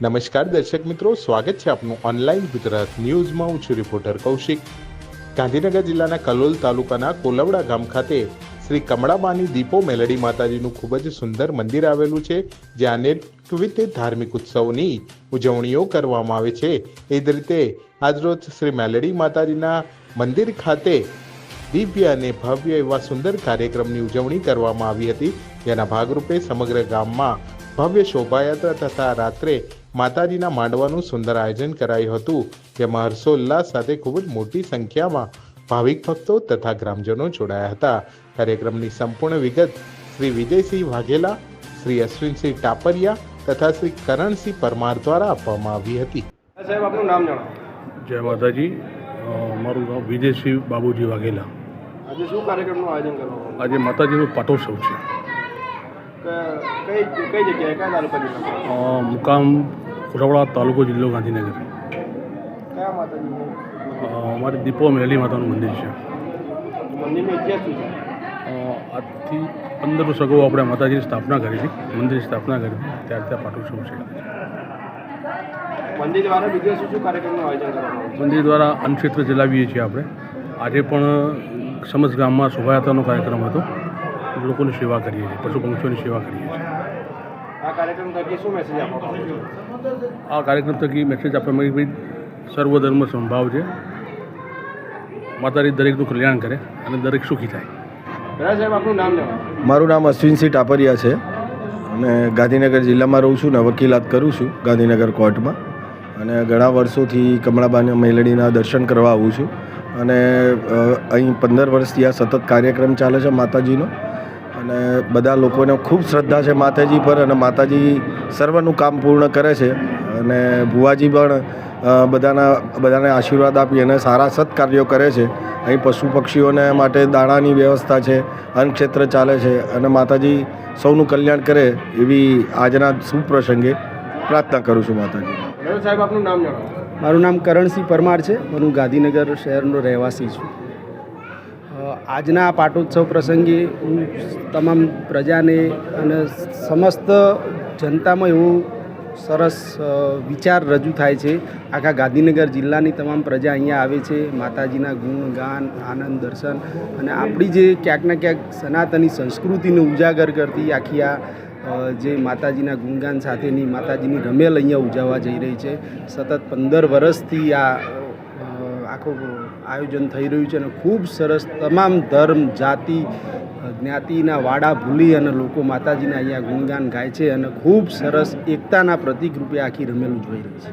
નમસ્કાર દર્શક મિત્રો, સ્વાગત છે આપનું ઓનલાઈન ગુજરાત ન્યૂઝમાં. હું છું રિપોર્ટર કૌશિક. ગાંધીનગર જિલ્લાના કલોલ તાલુકાના કોલવડા ગામ ખાતે શ્રી કમળાબાની દીપો મેલડી માતાજીનું ખૂબ જ સુંદર મંદિર આવેલું છે, જ્યાં અનેકવિધ ધાર્મિક ઉત્સવોની ઉજવણીઓ કરવામાં આવે છે. એ જ રીતે આજરોજ શ્રી મેલડી માતાજીના મંદિર ખાતે દિવ્ય અને ભવ્ય એવા સુંદર કાર્યક્રમની ઉજવણી કરવામાં આવી હતી, જેના ભાગરૂપે સમગ્ર ગામમાં ભવ્ય શોભાયાત્રા તથા રાત્રે માતાજીના માંડવાનું સુંદર આયોજન કરાયું હતું, જેમાં હર્ષોલ્લાસ સાથે ખૂબ જ મોટી સંખ્યામાં ભાવિક ભક્તો તથા ગ્રામજનો જોડાયા હતા. કાર્યક્રમની સંપૂર્ણ વિગત શ્રી વિજયસિંહ વાઘેલા, શ્રી અશ્વિનસિંહ ટાપરિયા તથા શ્રી કરણસિંહ પરમાર દ્વારા આપવામાં આવી હતી. સાહેબ, આપનું નામ જણાવો. જય માતાજી. મારું નામ વિજયસિંહ બાબુજી વાઘેલા. આજે શું કાર્યક્રમનું આયોજન કરવામાં આજે માતાજીનું પાટોત્સવ છે. કઈ જગ્યાએ, કયા તાલુકા જિલ્લામાં? મુકામ કોલવડા, તાલુકો જિલ્લો ગાંધીનગર. કયા માતાજી? અમારી દીપો મેલડી માતાનું મંદિર છે. મંદિરનો ઇતિહાસ શું છે? આજથી 15 વર્ષ અગાઉ આપણે માતાજીની સ્થાપના કરી હતી, મંદિરની સ્થાપના કરી હતી, ત્યારથી આ પાટોત્સવ છે. મંદિર દ્વારા બીજા શું કાર્યક્રમનું આયોજન કરવામાં આવે છે? મંદિર દ્વારા અન્નક્ષેત્ર ચલાવીએ છીએ આપણે. આજે પણ સમસ્ત ગામમાં શોભાયાત્રાનો કાર્યક્રમ હતો. લોકોની સેવા કરીએ છીએ, પશુ પંક્ષીઓની સેવા કરીએ છીએ. આ કાર્યક્રમ થકી શું મેસેજ આપવામાં આવે છે? આ કાર્યક્રમ થકી મેસેજ આપવામાં આવે કે સર્વધર્મ સંભાવ છે. માતાજી દરેકનું કલ્યાણ કરે અને દરેક સુખી થાય. સાહેબ, આપનું નામ જણાવો. મારું નામ અશ્વિનસિંહ ટાપરિયા છે અને ગાંધીનગર જિલ્લામાં રહું છું ને વકીલાત કરું છું ગાંધીનગર કોર્ટમાં. અને ઘણા વર્ષોથી કમળાબાની મેલડીના દર્શન કરવા આવું છું અને અહીં 15 વર્ષથી આ સતત કાર્યક્રમ ચાલે છે માતાજીનો. અને બધા લોકોને ખૂબ શ્રદ્ધા છે માતાજી પર અને માતાજી સર્વનું કામ પૂર્ણ કરે છે. અને ભુવાજી પણ બધાને આશીર્વાદ આપી અને સારા સત્કાર્યો કરે છે. અહીં પશુ પક્ષીઓને માટે દાણાની વ્યવસ્થા છે, અન્નક્ષેત્ર ચાલે છે અને માતાજી સૌનું કલ્યાણ કરે એવી આજના શુભ પ્રસંગે પ્રાર્થના કરું છું માતાજી. સાહેબ, આપનું નામ જણાવો. મારું નામ કરણસિંહ પરમાર છે. હું ગાંધીનગર શહેરનો રહેવાસી છું. આજના પાટોત્સવ પ્રસંગે હું તમામ પ્રજાને અને સમસ્ત જનતામાં એવું સરસ વિચાર રજૂ થાય છે. આખા ગાંધીનગર જિલ્લાની તમામ પ્રજા અહીંયા આવે છે માતાજીના ગુણ ગાન, આનંદ, દર્શન અને આપણી જે ક્યાંક ને ક્યાંક સનાતની સંસ્કૃતિને ઉજાગર કરતી આખી આ જે માતાજીના ગુણગાન સાથેની માતાજીની રમેલ અહીંયા ઉજવવા જઈ રહી છે. સતત 15 વર્ષથી આ આખું આયોજન થઈ રહ્યું છે અને ખૂબ સરસ તમામ ધર્મ, જાતિ, જ્ઞાતિના વાડા ભૂલી અને લોકો માતાજીના અહીંયા ગુણગાન ગાય છે અને ખૂબ સરસ એકતાના પ્રતીક રૂપે આખી રમેલ ઉજવાઈ રહી છે.